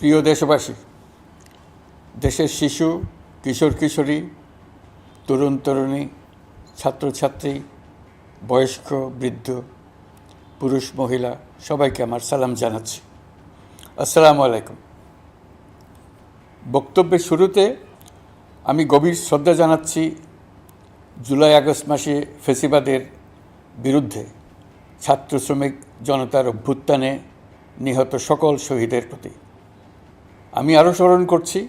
প্রিয় দেশবাসী, দেশের শিশু, কিশোর কিশোরী, তরুণ তরুণী, ছাত্রছাত্রী, বয়স্ক বৃদ্ধ, পুরুষ মহিলা সবাইকে আমার সালাম জানাচ্ছি। আসসালামু আলাইকুম। বক্তব্যের শুরুতে আমি গভীর শ্রদ্ধা জানাচ্ছি জুলাই আগস্ট মাসে ফ্যাসিবাদের বিরুদ্ধে ছাত্র শ্রমিক জনতার অভ্যুত্থানে নিহত সকল শহীদের প্রতি। আমি আরও স্মরণ করছি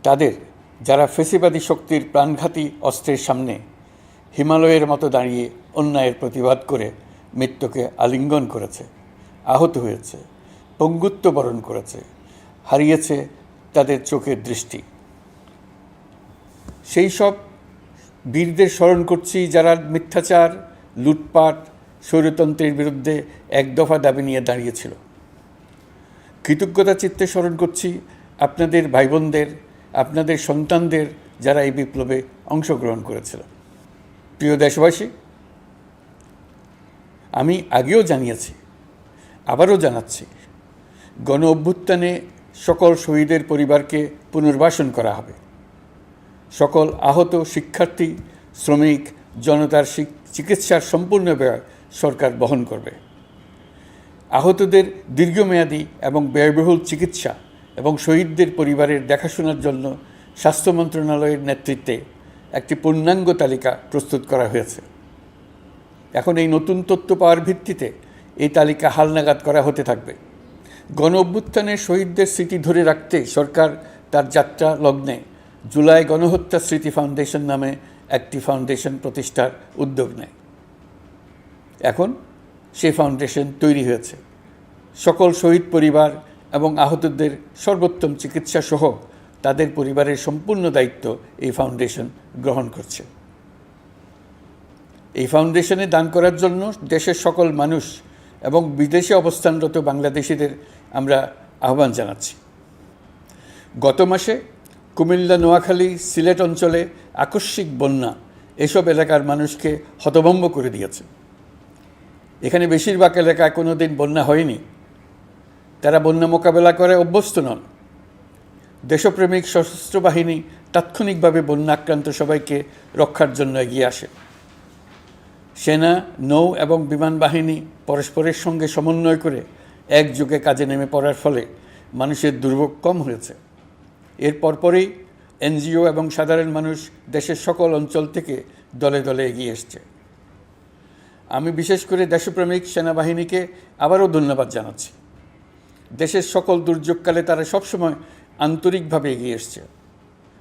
তাদের যারা ফ্যাসিবাদী শক্তির প্রাণঘাতী অস্ত্রের সামনে হিমালয়ের মতো দাঁড়িয়ে অন্যায়ের প্রতিবাদ করে মৃত্যুকে আলিঙ্গন করেছে, আহত হয়েছে, পঙ্গুত্ব বরণ করেছে, হারিয়েছে তাদের চোখের দৃষ্টি। সেই সব বীরদের স্মরণ করছি যারা মিথ্যাচার, লুটপাট, স্বৈরতন্ত্রের বিরুদ্ধে এক দফা দাবি নিয়ে দাঁড়িয়েছিল। কৃতজ্ঞতা চিত্তে স্মরণ করছি আপনাদের ভাই বোনদের, আপনাদের সন্তানদের যারা এই বিপ্লবে অংশগ্রহণ করেছিল। প্রিয় দেশবাসী, আমি আগেও জানিয়েছি, আবারও জানাচ্ছি, গণ অভ্যুত্থানে সকল শহীদের পরিবারকে পুনর্বাসন করা হবে। সকল আহত শিক্ষার্থী, শ্রমিক, জনতার চিকিৎসার সম্পূর্ণ ব্যয় সরকার বহন করবে। আহতদের দীর্ঘমেয়াদী এবং ব্যয়বহুল চিকিৎসা এবং শহীদদের পরিবারের দেখাশোনার জন্য স্বাস্থ্য মন্ত্রণালয়ের নেতৃত্বে একটি পূর্ণাঙ্গ তালিকা প্রস্তুত করা হয়েছে। এখন এই নতুন তথ্য পাওয়ার ভিত্তিতে এই তালিকা হালনাগাদ করা হতে থাকবে। গণ অভ্যুত্থানের শহীদদের স্মৃতি ধরে রাখতে সরকার তার যাত্রা লগ্নে জুলাই গণহত্যা স্মৃতি ফাউন্ডেশন নামে একটি ফাউন্ডেশন প্রতিষ্ঠার উদ্যোগ নেয়। এখন সেই ফাউন্ডেশন তৈরি হয়েছে। সকল শহীদ পরিবার এবং আহতদের সর্বোত্তম চিকিৎসা সহ তাদের পরিবারের সম্পূর্ণ দায়িত্ব এই ফাউন্ডেশন গ্রহণ করছে। এই ফাউন্ডেশনে দান করার জন্য দেশের সকল মানুষ এবং বিদেশে অবস্থানরত বাংলাদেশিদের আমরা আহ্বান জানাচ্ছি। গত মাসে কুমিল্লা, নোয়াখালী, সিলেট অঞ্চলে আকস্মিক বন্যা এসব এলাকার মানুষকে হতভম্ব করে দিয়েছে। এখানে বেশিরভাগ এলাকায় কোনো দিন বন্যা হয়নি। তারা বন্যা মোকাবেলা করে অভ্যস্ত নন। দেশপ্রেমিক সশস্ত্র বাহিনী তাৎক্ষণিকভাবে বন্যা আক্রান্ত সবাইকে রক্ষার জন্য এগিয়ে আসে। সেনা, নৌ এবং বিমান বাহিনী পরস্পরের সঙ্গে সমন্বয় করে একযোগে কাজে নেমে পড়ার ফলে মানুষের দুর্ভোগ কম হয়েছে। এর পরপরই এনজিও এবং সাধারণ মানুষ দেশের সকল অঞ্চল থেকে দলে দলে এগিয়ে এসছে। আমি বিশেষ করে দেশপ্রেমিক সেনাবাহিনীকে আবারও ধন্যবাদ জানাচ্ছি। দেশের সকল দুর্যোগকালে তারা সবসময় আন্তরিকভাবে এগিয়ে এসছে।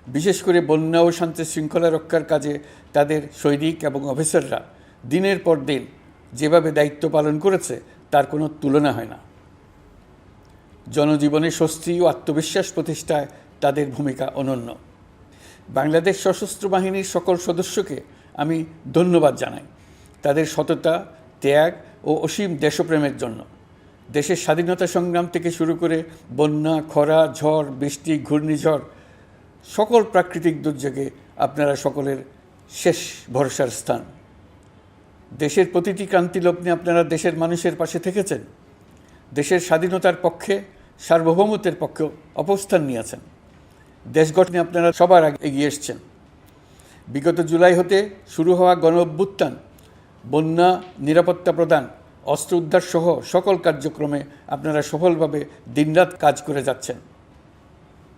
বিশেষ করে বন্যা ও শান্তি শৃঙ্খলা রক্ষার কাজে তাদের সৈনিক এবং অফিসাররা দিনের পর দিন যেভাবে দায়িত্ব পালন করেছে তার কোনো তুলনা হয় না। জনজীবনে স্বস্তি ও আত্মবিশ্বাস প্রতিষ্ঠায় তাদের ভূমিকা অনন্য। বাংলাদেশ সশস্ত্র বাহিনীর সকল সদস্যকে আমি ধন্যবাদ জানাই তাদের সততা, ত্যাগ ও অসীম দেশপ্রেমের জন্য। দেশের স্বাধীনতা সংগ্রাম থেকে শুরু করে বন্যা, খরা, ঝড়, বৃষ্টি, ঘূর্ণিঝড়, সকল প্রাকৃতিক দুর্যোগে আপনারা সকলের শেষ ভরসার স্থান। দেশের প্রতিটি ক্রান্তি লগ্নে আপনারা দেশের মানুষের পাশে থেকেছেন। দেশের স্বাধীনতার পক্ষে, সার্বভৌমত্বের পক্ষে অবস্থান নিয়েছেন। দেশ গঠনে আপনারা সবার আগে এগিয়ে এসছেন। বিগত জুলাই হতে শুরু হওয়া গণ অভ্যুত্থান, বন্যা, নিরাপত্তা প্রদান, অস্ত্র উদ্ধার সহ সকল কার্যক্রমে আপনারা সফলভাবে দিনরাত কাজ করে যাচ্ছেন।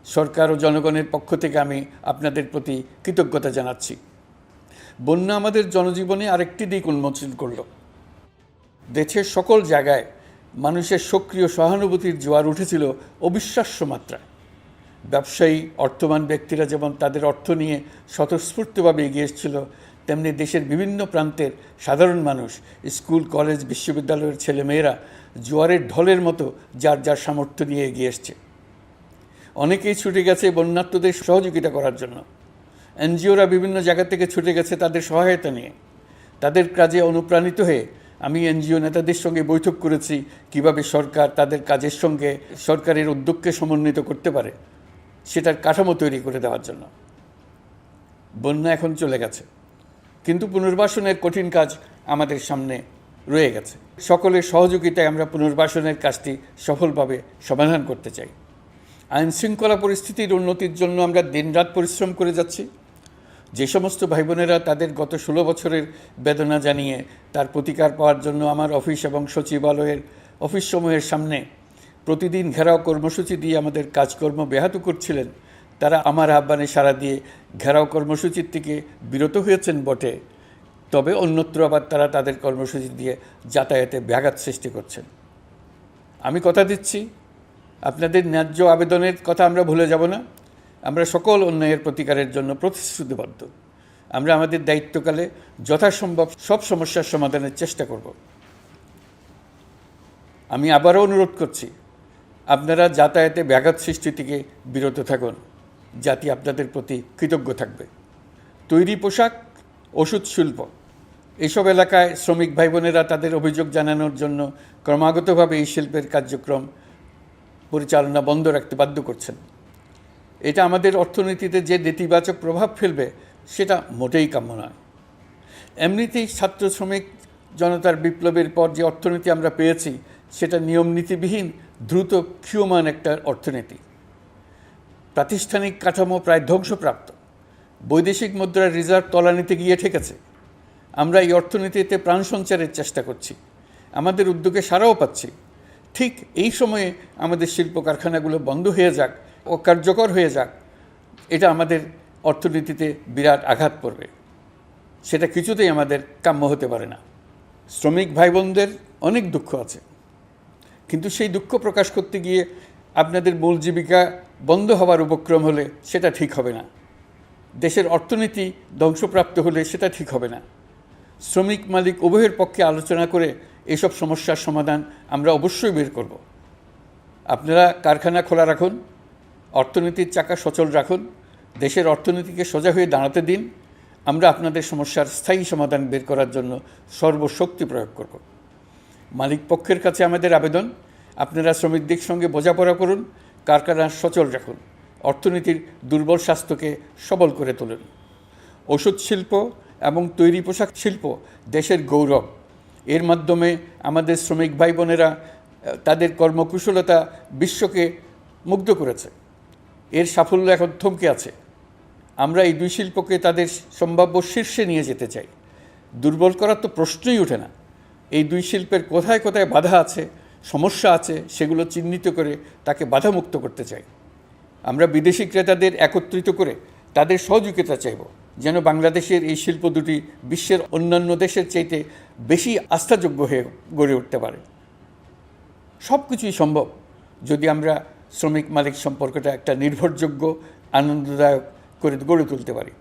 সরকার ও জনগণের পক্ষ থেকে আমি আপনাদের প্রতি কৃতজ্ঞতা জানাচ্ছি। বন্যা আমাদের জনজীবনে আরেকটি দিক উন্মোচন করল। দেশের সকল জায়গায় মানুষের সক্রিয় সহানুভূতির জোয়ার উঠেছিল অবিশ্বাস্য মাত্রায়। ব্যবসায়ী, অর্থবান ব্যক্তিরা যেমন তাদের অর্থ নিয়ে স্বতঃস্ফূর্তভাবে এগিয়ে এসেছিল, তেমনি দেশের বিভিন্ন প্রান্তের সাধারণ মানুষ, স্কুল, কলেজ, বিশ্ববিদ্যালয়ের ছেলেমেয়েরা জোয়ারের ঢলের মতো যার যার সামর্থ্য নিয়ে এগিয়ে এসছে। অনেকেই ছুটে গেছে বন্যার্তদের সহযোগিতা করার জন্য। এনজিওরা বিভিন্ন জায়গা থেকে ছুটে গেছে তাদের সহায়তা নিয়ে। তাদের কাজে অনুপ্রাণিত হয়ে আমি এনজিও নেতাদের সঙ্গে বৈঠক করেছি কিভাবে সরকার তাদের কাজের সঙ্গে সরকারের উদ্যোগকে সমন্বিত করতে পারে, সেটার কাঠামো তৈরি করে দেওয়ার জন্য। বন্যা এখন চলে গেছে, কিন্তু পুনর্বাসনের কঠিন কাজ আমাদের সামনে রয়ে গেছে। সকলের সহযোগিতায় আমরা পুনর্বাসনের কাজটি সফলভাবে সমাধান করতে চাই। আইনশৃঙ্খলা পরিস্থিতির উন্নতির জন্য আমরা দিনরাত পরিশ্রম করে যাচ্ছি। যে সমস্ত ভাই বোনেরা তাদের গত 16 বছরের বেদনা জানিয়ে তার প্রতিকার পাওয়ার জন্য আমার অফিস এবং সচিবালয়ের অফিসসমূহের সামনে প্রতিদিন ঘেরাও কর্মসূচি দিয়ে আমাদের কাজকর্ম ব্যাহত করছিলেন, তারা আমার আহ্বানে সাড়া দিয়ে ঘেরাও কর্মসূচির থেকে বিরত হয়েছেন বটে, তবে অন্যত্র আবার তারা তাদের কর্মসূচি দিয়ে যাতায়াতে ব্যাঘাত সৃষ্টি করছেন। আমি কথা দিচ্ছি, আপনাদের ন্যায্য আবেদনের কথা আমরা ভুলে যাব না। আমরা সকল অন্যায়ের প্রতিকারের জন্য প্রতিশ্রুতিবদ্ধ। আমরা আমাদের দায়িত্বকালে যথাসম্ভব সব সমস্যার সমাধানের চেষ্টা করব। আমি আবারও অনুরোধ করছি, আপনারা যাতায়াতে ব্যাঘাত সৃষ্টি থেকে বিরত থাকুন। জাতি আপনাদের প্রতি কৃতজ্ঞ থাকবে। তৈরি পোশাক, ওষুধ শিল্প, এসব এলাকায় শ্রমিক ভাই বোনেরা তাদের অভিযোগ জানানোর জন্য ক্রমাগতভাবে এই শিল্পের কার্যক্রম পরিচালনা বন্ধ রাখতে বাধ্য করছেন। এটা আমাদের অর্থনীতিতে যে নেতিবাচক প্রভাব ফেলবে সেটা মোটেই কাম্য নয়। এমনিতেই ছাত্র শ্রমিক জনতার বিপ্লবের পর যে অর্থনীতি আমরা পেয়েছি সেটা নিয়মনীতিবিহীন দ্রুত ক্ষীয়মান একটা অর্থনীতি। প্রাতিষ্ঠানিক কাঠামো প্রায় ধ্বংসপ্রাপ্ত। বৈদেশিক মুদ্রার রিজার্ভ তলানিতে গিয়ে ঠেকেছে। আমরা এই অর্থনীতিতে প্রাণ সঞ্চারের চেষ্টা করছি, আমাদের উদ্যোগে সাড়াও পাচ্ছি। ঠিক এই সময়ে আমাদের শিল্প কারখানাগুলো বন্ধ হয়ে যাক, অকার্যকর হয়ে যাক, এটা আমাদের অর্থনীতিতে বিরাট আঘাত পড়বে। সেটা কিছুতেই আমাদের কাম্য হতে পারে না। শ্রমিক ভাই বোনদের অনেক দুঃখ আছে, কিন্তু সেই দুঃখ প্রকাশ করতে গিয়ে আপনাদের মূল জীবিকা বন্ধ হওয়ার উপক্রম হলে সেটা ঠিক হবে না। দেশের অর্থনীতি ধ্বংসপ্রাপ্ত হলে সেটা ঠিক হবে না। শ্রমিক মালিক উভয়ের পক্ষে আলোচনা করে এসব সমস্যার সমাধান আমরা অবশ্যই বের করব। আপনারা কারখানা খোলা রাখুন, অর্থনীতির চাকা সচল রাখুন, দেশের অর্থনীতিকে সোজা হয়ে দাঁড়াতে দিন। আমরা আপনাদের সমস্যার স্থায়ী সমাধান বের করার জন্য সর্বশক্তি প্রয়োগ করব। মালিক পক্ষের কাছে আমাদের আবেদন, আপনারা শ্রমিকদের সঙ্গে বোঝাপড়া করুন, কারখানা সচল রাখুন, অর্থনীতির দুর্বল স্বাস্থ্যকে সবল করে তুলুন। ওষুধ শিল্প এবং তৈরি পোশাক শিল্প দেশের গৌরব। এর মাধ্যমে আমাদের শ্রমিক ভাই বোনেরা তাদের কর্মকুশলতা বিশ্বকে মুগ্ধ করেছে। এর সাফল্য এখন থমকে আছে। আমরা এই দুই শিল্পকে তাদের সম্ভাব্য শীর্ষে নিয়ে যেতে চাই। দুর্বল করার তো প্রশ্নই ওঠে না। এই দুই শিল্পের কোথায় কোথায় বাধা আছে, সমস্যা আছে, সেগুলো চিহ্নিত করে তাকে বাধামুক্ত করতে চাই। আমরা বিদেশি ক্রেতাদের একত্রিত করে তাদের সহযোগিতা চাইব, যেন বাংলাদেশের এই শিল্প দুটি বিশ্বের অন্যান্য দেশের চাইতে বেশি আস্থাযোগ্য হয়ে গড়ে উঠতে পারে। সব কিছুই সম্ভব যদি আমরা শ্রমিক মালিক সম্পর্কটা একটা নির্ভরযোগ্য, আনন্দদায়ক করে গড়ে তুলতে পারি।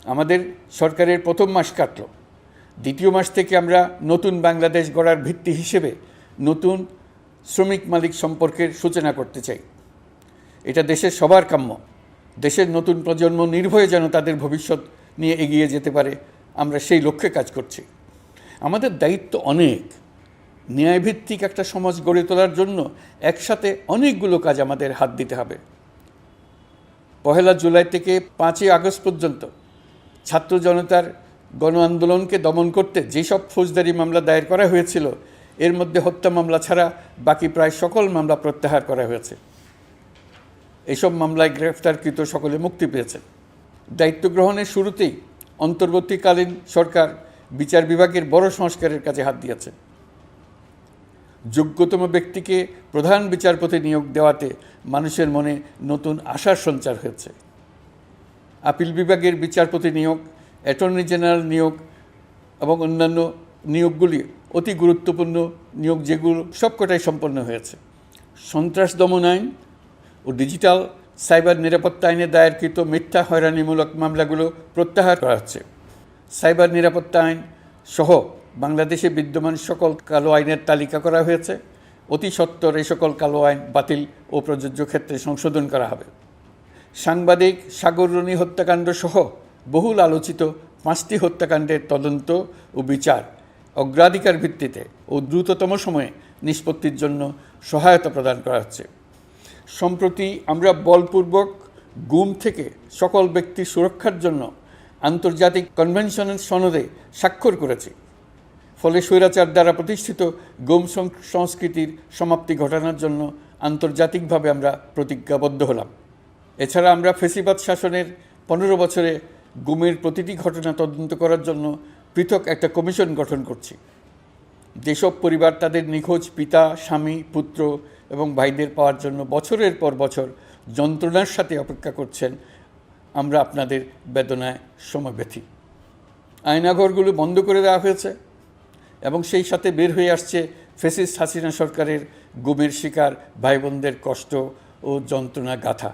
আমাদের সরকারের প্রথম মাস কাটল, দ্বিতীয় মাস থেকে আমরা নতুন বাংলাদেশ গড়ার ভিত্তি হিসেবে নতুন শ্রমিক মালিক সম্পর্কের সূচনা করতে চাই। এটা দেশের সবার কাম্য। দেশের নতুন প্রজন্ম নির্ভয়ে যেন তাদের ভবিষ্যৎ নিয়ে এগিয়ে যেতে পারে, আমরা সেই লক্ষ্যে কাজ করছি। আমাদের দায়িত্ব অনেক। ন্যায়ভিত্তিক একটা সমাজ গড়ে তোলার জন্য একসাথে অনেকগুলো কাজ আমাদের হাত দিতে হবে। 1 জুলাই থেকে 5 আগস্ট পর্যন্ত ছাত্র জনতার গণ আন্দোলনকে দমন করতে যেসব ফৌজদারি মামলা দায়ের করা হয়েছিল, এর মধ্যে হত্যা মামলা ছাড়া বাকি প্রায় সকল মামলা প্রত্যাহার করা হয়েছে। এসব মামলায় গ্রেফতারকৃত সকলে মুক্তি পেয়েছেন। দায়িত্ব গ্রহণের শুরুতেই অন্তর্বর্তীকালীন সরকার বিচার বিভাগের বড় সংস্কারের কাজে হাত দিয়েছে। যোগ্যতম ব্যক্তিকে প্রধান বিচারপতি নিয়োগ দেওয়াতে মানুষের মনে নতুন আশার সঞ্চার হয়েছে। আপিল বিভাগের বিচারপতি নিয়োগ, অ্যাটর্নি জেনারেল নিয়োগ এবং অন্যান্য নিয়োগগুলি অতি গুরুত্বপূর্ণ নিয়োগ, যেগুলো সবকটাই সম্পন্ন হয়েছে। সন্ত্রাস দমন আইন ও ডিজিটাল সাইবার নিরাপত্তা আইনে দায়েরকৃত মিথ্যা হয়রানিমূলক মামলাগুলো প্রত্যাহার করা হচ্ছে। সাইবার নিরাপত্তা আইন সহ বাংলাদেশে বিদ্যমান সকল কালো আইনের তালিকা করা হয়েছে। অতি সত্বর এই সকল কালো আইন বাতিল ও প্রযোজ্য ক্ষেত্রে সংশোধন করা হবে। সাংবাদিক সাগর রনি হত্যাকাণ্ড সহ বহুল আলোচিত 5টি হত্যাকাণ্ডের তদন্ত ও বিচার অগ্রাধিকার ভিত্তিতে ও দ্রুততম সময়ে নিষ্পত্তির জন্য সহায়তা প্রদান করা হচ্ছে। সম্প্রতি আমরা বলপূর্বক গুম থেকে সকল ব্যক্তির সুরক্ষার জন্য আন্তর্জাতিক কনভেনশনের সনদে স্বাক্ষর করেছি। ফলে স্বৈরাচার দ্বারা প্রতিষ্ঠিত গুম সংস্কৃতির সমাপ্তি ঘটানোর জন্য আন্তর্জাতিকভাবে আমরা প্রতিজ্ঞাবদ্ধ হলাম। এছাড়া আমরা ফ্যাসিবাদ শাসনের 15 বছরে গুমের প্রতিটি ঘটনা তদন্ত করার জন্য পৃথক একটা কমিশন গঠন করছি। যেসব পরিবার তাদের নিখোঁজ পিতা, স্বামী, পুত্র এবং ভাইদের পাওয়ার জন্য বছরের পর বছর যন্ত্রণার সাথে অপেক্ষা করছেন, আমরা আপনাদের বেদনায় সমব্যথী। আয়নাঘরগুলো বন্ধ করে দেওয়া হয়েছে এবং সেই সাথে বের হয়ে আসছে ফ্যাসিস্ট হাসিনা সরকারের গুমের শিকার ভাই বোনদের কষ্ট ও যন্ত্রণা গাথা।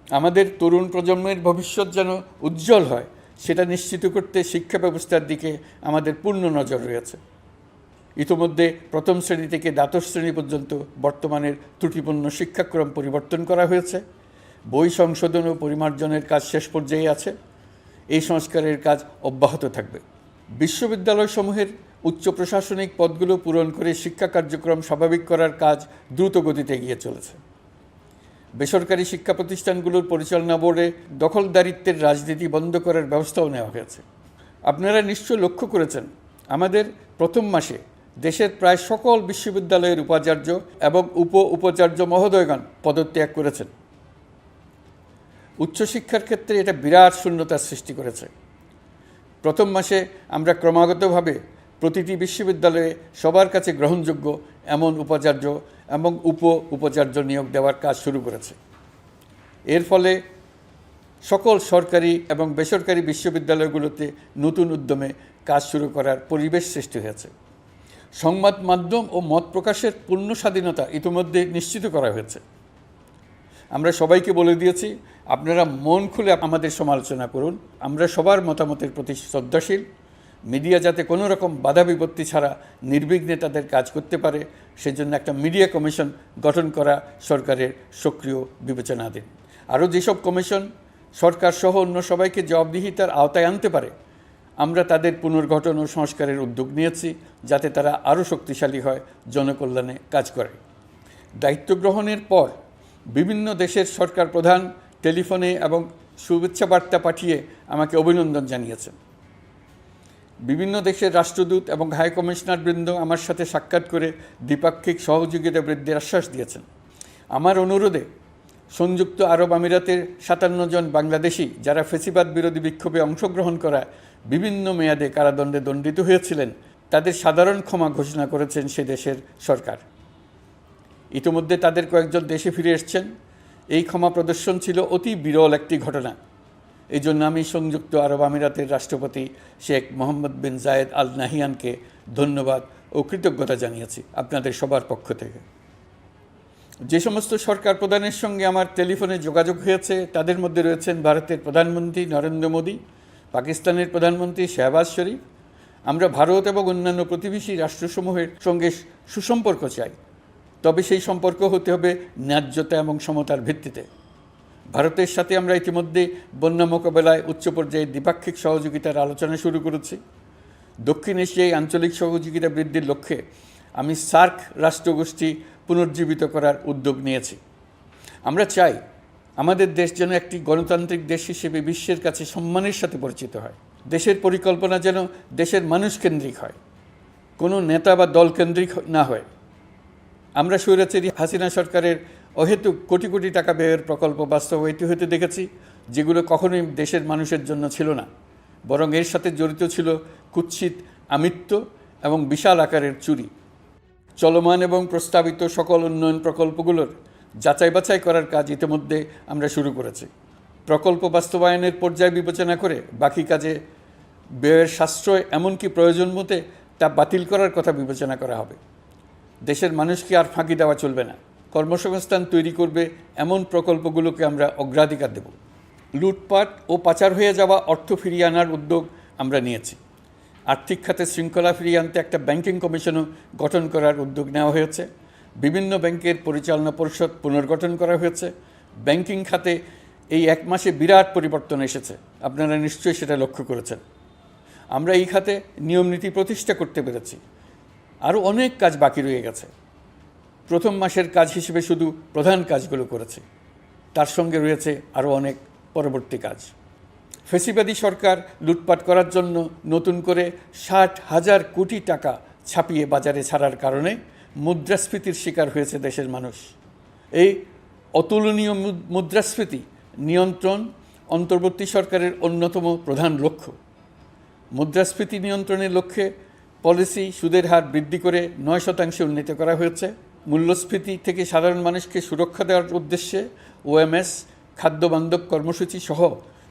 আমাদের তরুণ প্রজন্মের ভবিষ্যৎ যেন উজ্জ্বল হয়, সেটা নিশ্চিত করতে শিক্ষা ব্যবস্থার দিকে আমাদের পূর্ণ নজর রয়েছে। ইতোমধ্যে প্রথম শ্রেণী থেকে দ্বাদশ শ্রেণী পর্যন্ত বর্তমানের ত্রুটিপূর্ণ শিক্ষাক্রম পরিবর্তন করা হয়েছে। বই সংশোধন ও পরিমার্জনের কাজ শেষ পর্যায়ে আছে। এই সংস্কারের কাজ অব্যাহত থাকবে। বিশ্ববিদ্যালয়সমূহের উচ্চ প্রশাসনিক পদগুলো পূরণ করে শিক্ষা কার্যক্রম স্বাভাবিক করার কাজ দ্রুত গতিতে এগিয়ে চলেছে। বেসরকারি শিক্ষা প্রতিষ্ঠানগুলোর পরিচালনা বোর্ডে দখলদারিত্বের রাজনীতি বন্ধ করার ব্যবস্থাও নেওয়া হয়েছে। আপনারা নিশ্চয় লক্ষ্য করেছেন, আমাদের প্রথম মাসে দেশের প্রায় সকল বিশ্ববিদ্যালয়ের উপাচার্য এবং উপাচার্য মহোদয়গণ পদত্যাগ করেছেন। উচ্চশিক্ষার ক্ষেত্রে এটা বিরাট শূন্যতার সৃষ্টি করেছে। প্রথম মাসে আমরা ক্রমাগতভাবে প্রতিটি বিশ্ববিদ্যালয়ে সবার কাছে গ্রহণযোগ্য এমন উপাচার্য এবং উপাচার্য নিয়োগ দেওয়ার কাজ শুরু করেছে। এর ফলে সকল সরকারি এবং বেসরকারি বিশ্ববিদ্যালয়গুলোতে নতুন উদ্যমে কাজ শুরু করার পরিবেশ সৃষ্টি হয়েছে। সংবাদ মাধ্যম ও মত প্রকাশের পূর্ণ স্বাধীনতা ইতিমধ্যে নিশ্চিত করা হয়েছে। আমরা সবাইকে বলে দিয়েছি, আপনারা মন খুলে আমাদের সমালোচনা করুন, আমরা সবার মতামতের প্রতি শ্রদ্ধাশীল। মিডিয়া যাতে কোনো রকম বাধা বিপত্তি ছাড়া নির্বিঘ্নে তাদের কাজ করতে পারে, সেজন্য একটা মিডিয়া কমিশন গঠন করা সরকারের সক্রিয় বিবেচনাধীন। আরও যেসব কমিশন সরকার সহ অন্য সবাইকে জবাবদিহিতার আওতায় আনতে পারে, আমরা তাদের পুনর্গঠন ও সংস্কারের উদ্যোগ নিয়েছি, যাতে তারা আরও শক্তিশালী হয়, জনকল্যাণে কাজ করে। দায়িত্ব গ্রহণের পর বিভিন্ন দেশের সরকার প্রধান টেলিফোনে এবং শুভেচ্ছা বার্তা পাঠিয়ে আমাকে অভিনন্দন জানিয়েছেন। বিভিন্ন দেশের রাষ্ট্রদূত এবং হাই কমিশনারবৃন্দ আমার সাথে সাক্ষাৎ করে দ্বিপাক্ষিক সহযোগিতা বৃদ্ধির আশ্বাস দিয়েছেন। আমার অনুরোধে সংযুক্ত আরব আমিরাতের 57 জন বাংলাদেশি যারা ফ্যাসিবাদ বিরোধী বিক্ষোভে অংশগ্রহণ করা বিভিন্ন মেয়াদে কারাদণ্ডে দণ্ডিত হয়েছিলেন, তাদের সাধারণ ক্ষমা ঘোষণা করেছেন সে দেশের সরকার। ইতিমধ্যে তাদের কয়েকজন দেশে ফিরে এসেছেন। এই ক্ষমা প্রদর্শন ছিল অতি বিরল একটি ঘটনা। এই জন্য আমি সংযুক্ত আরব আমিরাতের রাষ্ট্রপতি শেখ মোহাম্মদ বিন জায়েদ আল নাহিয়ানকে ধন্যবাদ ও কৃতজ্ঞতা জানিয়েছি আপনাদের সবার পক্ষ থেকে। যে সমস্ত সরকার প্রধানের সঙ্গে আমার টেলিফোনে যোগাযোগ হয়েছে, তাদের মধ্যে রয়েছেন ভারতের প্রধানমন্ত্রী নরেন্দ্র মোদী, পাকিস্তানের প্রধানমন্ত্রী শাহবাজ শরীফ। আমরা ভারত এবং অন্যান্য প্রতিবেশী রাষ্ট্রসমূহের সঙ্গে সুসম্পর্ক চাই, তবে সেই সম্পর্ক হতে হবে ন্যায্যতা এবং সমতার ভিত্তিতে। ভারতের সাথে আমরা ইতিমধ্যে বন্যা মোকাবেলায় উচ্চ পর্যায়ে দ্বিপাক্ষিক সহযোগিতার আলোচনা শুরু করেছি। দক্ষিণ এশিয়ায় আঞ্চলিক সহযোগিতা বৃদ্ধির লক্ষ্যে আমি সার্ক রাষ্ট্রগোষ্ঠী পুনর্জীবিত করার উদ্যোগ নিয়েছি। আমরা চাই আমাদের দেশ যেন একটি গণতান্ত্রিক দেশ হিসেবে বিশ্বের কাছে সম্মানের সাথে পরিচিত হয়। দেশের পরিকল্পনা যেন দেশের মানুষকেন্দ্রিক হয়, কোনো নেতা বা দলকেন্দ্রিক না হয়। আমরা স্বৈরাচারী হাসিনা সরকারের অহেতুক কোটি কোটি টাকা ব্যয়ের প্রকল্প বাস্তবায়িত হতে দেখেছি, যেগুলো কখনোই দেশের মানুষের জন্য ছিল না, বরং এর সাথে জড়িত ছিল কুৎসিত আমিত্ব এবং বিশাল আকারের চুরি। চলমান এবং প্রস্তাবিত সকল উন্নয়ন প্রকল্পগুলোর যাচাই বাছাই করার কাজ ইতিমধ্যে আমরা শুরু করেছি। প্রকল্প বাস্তবায়নের পর্যায় বিবেচনা করে বাকি কাজে ব্যয়ের সাশ্রয় এমনকি প্রয়োজন মতে তা বাতিল করার কথা বিবেচনা করা হবে। দেশের মানুষকে আর ফাঁকি দেওয়া চলবে না। কর্মসংস্থান তৈরি করবে এমন প্রকল্পগুলোকে আমরা অগ্রাধিকার দেব। লুটপাট ও পাচার হয়ে যাওয়া অর্থ ফিরিয়ে আনার উদ্যোগ আমরা নিয়েছি। আর্থিক খাতে শৃঙ্খলা ফিরিয়ে আনতে একটা ব্যাংকিং কমিশনও গঠন করার উদ্যোগ নেওয়া হয়েছে। বিভিন্ন ব্যাংকের পরিচালনা পরিষদ পুনর্গঠন করা হয়েছে। ব্যাংকিং খাতে এই এক মাসে বিরাট পরিবর্তন এসেছে, আপনারা নিশ্চয়ই সেটা লক্ষ্য করেছেন। আমরা এই খাতে নিয়মনীতি প্রতিষ্ঠা করতে পেরেছি। আরও অনেক কাজ বাকি রয়ে গেছে। প্রথম মাসের কাজ হিসেবে শুধু প্রধান কাজগুলো করেছি, তার সঙ্গে রয়েছে আরও অনেক পরবর্তী কাজ। ফ্যাসিবাদী সরকার লুটপাট করার জন্য নতুন করে 60,000 কোটি টাকা ছাপিয়ে বাজারে ছাড়ার কারণে মুদ্রাস্ফীতির শিকার হয়েছে দেশের মানুষ। এই অতুলনীয় মুদ্রাস্ফীতি নিয়ন্ত্রণ অন্তর্বর্তী সরকারের অন্যতম প্রধান লক্ষ্য। মুদ্রাস্ফীতি নিয়ন্ত্রণের লক্ষ্যে পলিসি সুদের হার বৃদ্ধি করে 9% উন্নীত করা হয়েছে। মূল্যস্ফীতি থেকে সাধারণ মানুষকে সুরক্ষা দেওয়ার উদ্দেশ্যে ওএমএস খাদ্যবান্ধব কর্মসূচি সহ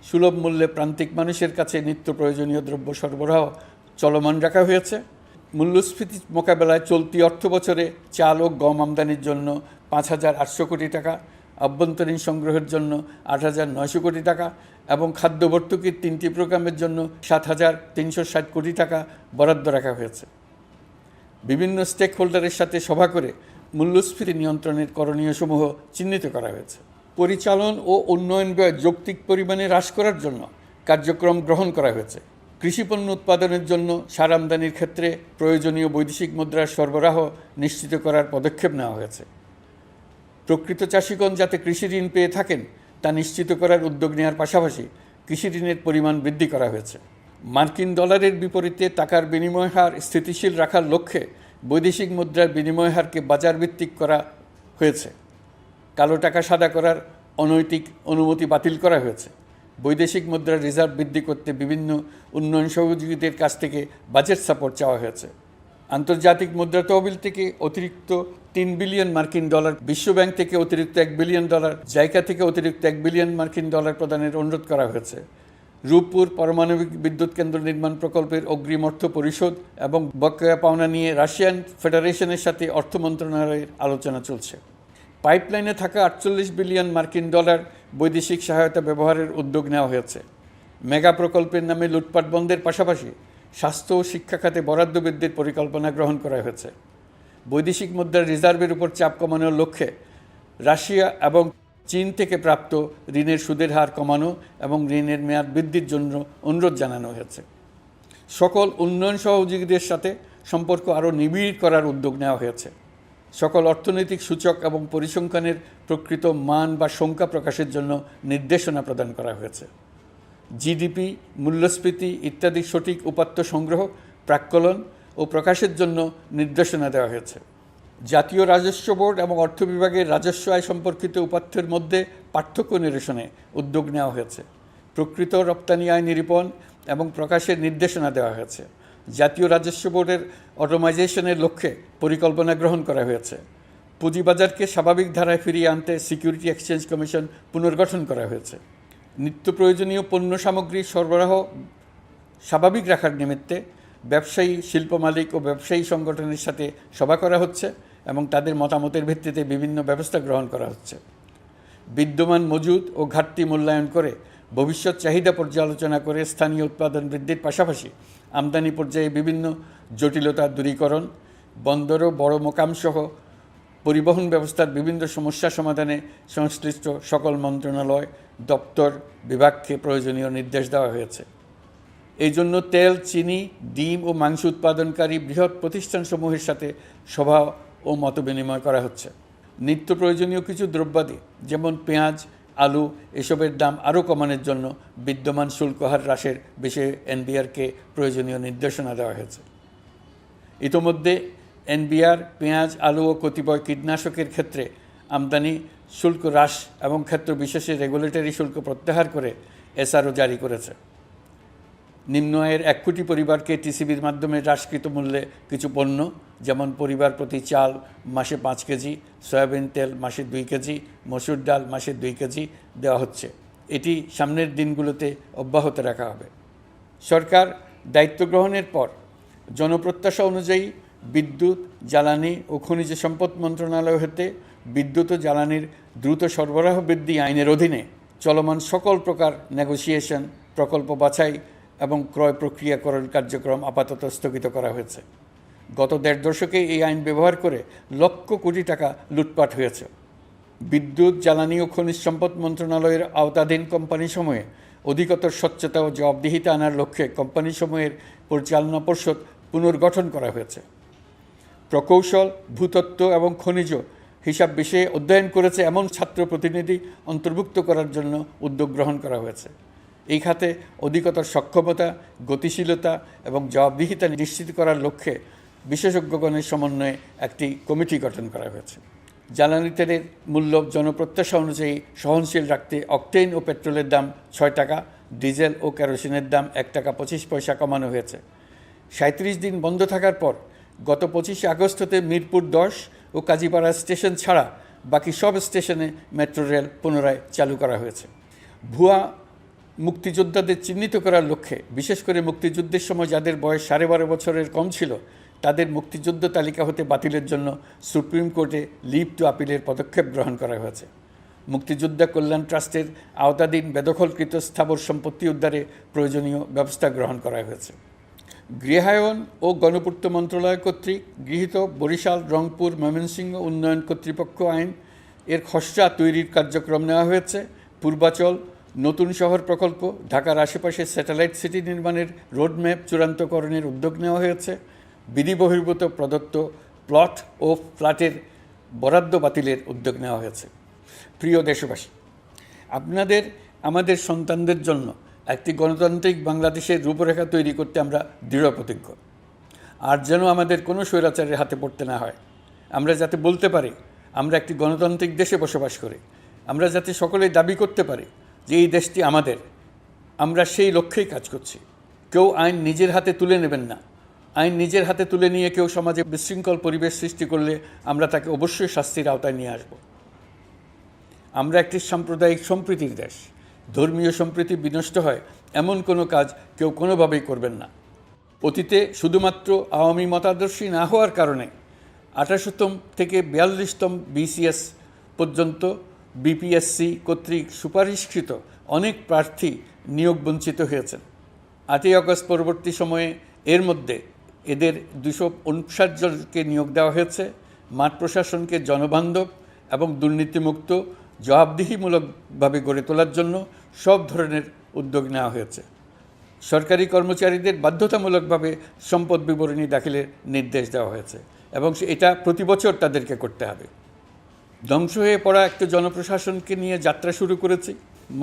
সুলভ মূল্যে প্রান্তিক মানুষের কাছে নিত্য প্রয়োজনীয় দ্রব্য সরবরাহ চলমান রাখা হয়েছে। মূল্যস্ফীতি মোকাবেলায় চলতি অর্থবছরে চাল ও গম আমদানির জন্য 5,800 কোটি টাকা, আভ্যন্তরীণ সংগ্রহের জন্য 8,900 কোটি টাকা এবং খাদ্য ভর্তুকির 3টি প্রোগ্রামের জন্য 7,360 কোটি টাকা বরাদ্দ রাখা হয়েছে। বিভিন্ন স্টেক হোল্ডারের সাথে সভা করে মূল্যস্ফীতি নিয়ন্ত্রণের করণীয়সমূহ চিহ্নিত করা হয়েছে। পরিচালন ও উন্নয়ন ব্যয় যৌক্তিক পরিমাণে হ্রাস করার জন্য কার্যক্রম গ্রহণ করা হয়েছে। কৃষিপণ্য উৎপাদনের জন্য সার আমদানির ক্ষেত্রে প্রয়োজনীয় বৈদেশিক মুদ্রার সরবরাহ নিশ্চিত করার পদক্ষেপ নেওয়া হয়েছে। প্রকৃত চাষিগণ যাতে কৃষি ঋণ পেয়ে থাকেন তা নিশ্চিত করার উদ্যোগ নেওয়ার পাশাপাশি কৃষি ঋণের পরিমাণ বৃদ্ধি করা হয়েছে। মার্কিন ডলারের বিপরীতে টাকার বিনিময় হার স্থিতিশীল রাখার লক্ষ্যে বৈদেশিক মুদ্রার বিনিময় হারকে বাজারভিত্তিক করা হয়েছে। কালো টাকা সাদা করার অনৈতিক অনুমতি বাতিল করা হয়েছে। বৈদেশিক মুদ্রার রিজার্ভ বৃদ্ধি করতে বিভিন্ন উন্নয়ন সহযোগীদের কাছ থেকে বাজেট সাপোর্ট চাওয়া হয়েছে। আন্তর্জাতিক মুদ্রা তহবিল থেকে অতিরিক্ত 3 বিলিয়ন মার্কিন ডলার, বিশ্বব্যাংক থেকে অতিরিক্ত 1 বিলিয়ন ডলার, জাইকা থেকে অতিরিক্ত 1 বিলিয়ন মার্কিন ডলার প্রদানের অনুরোধ করা হয়েছে। রূপপুর পারমাণবিক বিদ্যুৎ কেন্দ্র নির্মাণ প্রকল্পের অগ্রিম অর্থ পরিশোধ এবং বকেয়া পাওনা নিয়ে রাশিয়ান ফেডারেশনের সাথে অর্থ মন্ত্রণালয়ের আলোচনা চলছে। পাইপলাইনে থাকা 48 বিলিয়ন মার্কিন ডলার বৈদেশিক সহায়তা ব্যবহারের উদ্যোগ নেওয়া হয়েছে। মেগা প্রকল্পের নামে লুটপাট বন্ধের পাশাপাশি স্বাস্থ্য ও শিক্ষা খাতে বরাদ্দ বৃদ্ধির পরিকল্পনা গ্রহণ করা হয়েছে। বৈদেশিক মুদ্রার রিজার্ভের উপর চাপ কমানোর লক্ষ্যে রাশিয়া এবং চীন থেকে প্রাপ্ত ঋণের সুদের হার কমানো এবং ঋণের মেয়াদ বৃদ্ধির জন্য অনুরোধ জানানো হয়েছে। সকল উন্নয়ন সহযোগীদের সাথে সম্পর্ক আরও নিবিড় করার উদ্যোগ নেওয়া হয়েছে। সকল অর্থনৈতিক সূচক এবং পরিসংখ্যানের প্রকৃত মান বা সংখ্যা প্রকাশের জন্য নির্দেশনা প্রদান করা হয়েছে। জিডিপি, মূল্যস্ফীতি ইত্যাদি সঠিক উপাত্ত সংগ্রহ, প্রাক্কলন ও প্রকাশের জন্য নির্দেশনা দেওয়া হয়েছে। জাতীয় রাজস্ব বোর্ড এবং অর্থ বিভাগের রাজস্ব আয় সম্পর্কিত উপাত্তের মধ্যে পার্থক্য নিরসনে উদ্যোগ নেওয়া হয়েছে। প্রকৃত রপ্তানি আয় নিরূপণ এবং প্রকাশের নির্দেশনা দেওয়া হয়েছে। জাতীয় রাজস্ব বোর্ডের অটোমাইজেশনের লক্ষ্যে পরিকল্পনা গ্রহণ করা হয়েছে। পুঁজিবাজারকে স্বাভাবিক ধারায় ফিরিয়ে আনতে সিকিউরিটি এক্সচেঞ্জ কমিশন পুনর্গঠন করা হয়েছে। নিত্য প্রয়োজনীয় পণ্য সামগ্রী সরবরাহ স্বাভাবিক রাখার নিমিত্তে ব্যবসায়ী, শিল্প মালিক ও ব্যবসায়ী সংগঠনের সাথে সভা করা হচ্ছে এবং তাদের মতামতের ভিত্তিতে বিভিন্ন ব্যবস্থা গ্রহণ করা হচ্ছে। বিদ্যমান মজুদ ও ঘাটতি মূল্যায়ন করে ভবিষ্যৎ চাহিদা পর্যালোচনা করে স্থানীয় উৎপাদন বৃদ্ধির পাশাপাশি আমদানি পর্যায়ে বিভিন্ন জটিলতা দূরীকরণ, বন্দর ও বড় মোকামসহ পরিবহন ব্যবস্থার বিভিন্ন সমস্যা সমাধানে সংশ্লিষ্ট সকল মন্ত্রণালয়, দপ্তর, বিভাগকে প্রয়োজনীয় নির্দেশ দেওয়া হয়েছে। এই জন্য তেল, চিনি, ডিম ও মাংস উৎপাদনকারী বৃহৎ প্রতিষ্ঠানসমূহের সাথে সভা ও মতবিনিময় করা হচ্ছে। নিত্য প্রয়োজনীয় কিছু দ্রব্যাদি যেমন পেঁয়াজ, আলু এসবের দাম আরও কমানোর জন্য বিদ্যমান শুল্ক হার হ্রাসের বিষয়ে এনবিআরকে প্রয়োজনীয় নির্দেশনা দেওয়া হয়েছে। ইতোমধ্যে এনবিআর পেঁয়াজ, আলু ও কতিপয় কীটনাশকের ক্ষেত্রে আমদানি শুল্ক হ্রাস এবং ক্ষেত্র বিশেষে রেগুলেটরি শুল্ক প্রত্যাহার করে এসআরও জারি করেছে। নিম্ন আয়ের 1 কোটি পরিবারকে টিসিবির মাধ্যমে হ্রাসকৃত মূল্যে কিছু পণ্য যেমন পরিবার প্রতি চাল মাসে 5 কেজি, সয়াবিন তেল মাসে 2 কেজি, মসুর ডাল মাসে 2 কেজি দেওয়া হচ্ছে। এটি সামনের দিনগুলোতে অব্যাহত রাখা হবে। সরকার দায়িত্ব গ্রহণের পর জনপ্রত্যাশা অনুযায়ী বিদ্যুৎ, জ্বালানি ও খনিজ সম্পদ মন্ত্রণালয় হতে বিদ্যুৎ ও জ্বালানির দ্রুত সরবরাহ বৃদ্ধি আইনের অধীনে চলমান সকল প্রকার নেগোসিয়েশন, প্রকল্প বাছাই এবং ক্রয় প্রক্রিয়াকরণ কার্যক্রম আপাতত স্থগিত করা হয়েছে। গত 1.5 দশকে এই আইন ব্যবহার করে লক্ষ কোটি টাকা লুটপাট হয়েছে। বিদ্যুৎ, জ্বালানি ও খনিজ সম্পদ মন্ত্রণালয়ের আওতাধীন কোম্পানিসমূহে অধিকতর স্বচ্ছতা ও জবাবদিহিতা আনার লক্ষ্যে কোম্পানিসমূহের পরিচালনা পর্ষদ পুনর্গঠন করা হয়েছে। প্রকৌশল, ভূতত্ত্ব এবং খনিজ হিসাব বিষয়ে অধ্যয়ন করেছে এমন ছাত্র প্রতিনিধি অন্তর্ভুক্ত করার জন্য উদ্যোগ গ্রহণ করা হয়েছে। এই খাতে অধিকতর সক্ষমতা, গতিশীলতা এবং জবাবদিহিতা নিশ্চিত করার লক্ষ্যে বিশেষজ্ঞগণের সমন্বয়ে একটি কমিটি গঠন করা হয়েছে। জ্বালানি তেলের মূল্য জনপ্রত্যাশা অনুযায়ী সহনশীল রাখতে অকটেন ও পেট্রোলের দাম 6 টাকা, ডিজেল ও কেরোসিনের দাম 1 টাকা 25 পয়সা কমানো হয়েছে। 37 দিন বন্ধ থাকার পর গত 25 আগস্ট হতে মিরপুর 10 ও কাজীপাড়া স্টেশন ছাড়া বাকি সব স্টেশনে মেট্রো রেল পুনরায় চালু করা হয়েছে। ভুয়া মুক্তিযোদ্ধাদের চিহ্নিত করার লক্ষ্যে বিশেষ করে মুক্তিযুদ্ধের সময় যাদের বয়স 12.5 বছরের কম ছিল তাদের মুক্তিযুদ্ধ তালিকা হতে বাতিলের জন্য সুপ্রিম কোর্টে লিভ টু আপিলের পদক্ষেপ গ্রহণ করা হয়েছে। মুক্তিযোদ্ধা কল্যাণ ট্রাস্টের আওতাধীন বেদখলকৃত স্থাবর সম্পত্তি উদ্ধারে প্রয়োজনীয় ব্যবস্থা গ্রহণ করা হয়েছে। গৃহায়ন ও গণপূর্ত মন্ত্রণালয় কর্তৃক গৃহীত বরিশাল, রংপুর, ময়মনসিংহ উন্নয়ন কর্তৃপক্ষ আইন এর খসড়া তৈরির কার্যক্রম নেওয়া হয়েছে। পূর্বাচল নতুন শহর প্রকল্প, ঢাকার আশেপাশে স্যাটেলাইট সিটি নির্মাণের রোডম্যাপ চূড়ান্তকরণের উদ্যোগ নেওয়া হয়েছে। বিধি বহির্ভূত প্রদত্ত প্লট ও ফ্ল্যাটের বরাদ্দ বাতিলের উদ্যোগ নেওয়া হয়েছে। প্রিয় দেশবাসী, আপনাদের আমাদের সন্তানদের জন্য একটি গণতান্ত্রিক বাংলাদেশের রূপরেখা তৈরি করতে আমরা দৃঢ় প্রতিজ্ঞ। আর যেন আমাদের কোনো স্বৈরাচারের হাতে পড়তে না হয়। আমরা যাতে বলতে পারি আমরা একটি গণতান্ত্রিক দেশে বসবাস করি, আমরা যাতে সকলেই দাবি করতে পারি যে এই দেশটি আমাদের, আমরা সেই লক্ষ্যেই কাজ করছি। কেউ আইন নিজের হাতে তুলে নেবেন না। আইন নিজের হাতে তুলে নিয়ে কেউ সমাজে বিশৃঙ্খল পরিবেশ সৃষ্টি করলে আমরা তাকে অবশ্যই শাস্তির আওতায় নিয়ে আসব। আমরা একটি সাম্প্রদায়িক সম্প্রীতির দেশ। ধর্মীয় সম্প্রীতি বিনষ্ট হয় এমন কোনো কাজ কেউ কোনোভাবেই করবেন না। অতীতে শুধুমাত্র আওয়ামী মতাদর্শী না হওয়ার কারণে 28তম থেকে 42তম বিসিএস পর্যন্ত বিপিএসসি কর্তৃক সুপারিশকৃত অনেক প্রার্থী নিয়োগ বঞ্চিত হয়েছেন। 8ই আগস্ট পরবর্তী সময়ে এর মধ্যে এদের 259 জনকে নিয়োগ দেওয়া হয়েছে। মাঠ প্রশাসনকে জনবান্ধব এবং দুর্নীতিমুক্ত জবাবদিহিমূলকভাবে গড়ে তোলার জন্য সব ধরনের উদ্যোগ নেওয়া হয়েছে। সরকারি কর্মচারীদের বাধ্যতামূলকভাবে সম্পদ বিবরণী দাখিলের নির্দেশ দেওয়া হয়েছে এবং এটা প্রতি বছর তাদেরকে করতে হবে। ধ্বংস হয়ে পড়া একটা জনপ্রশাসনকে নিয়ে যাত্রা শুরু করেছি।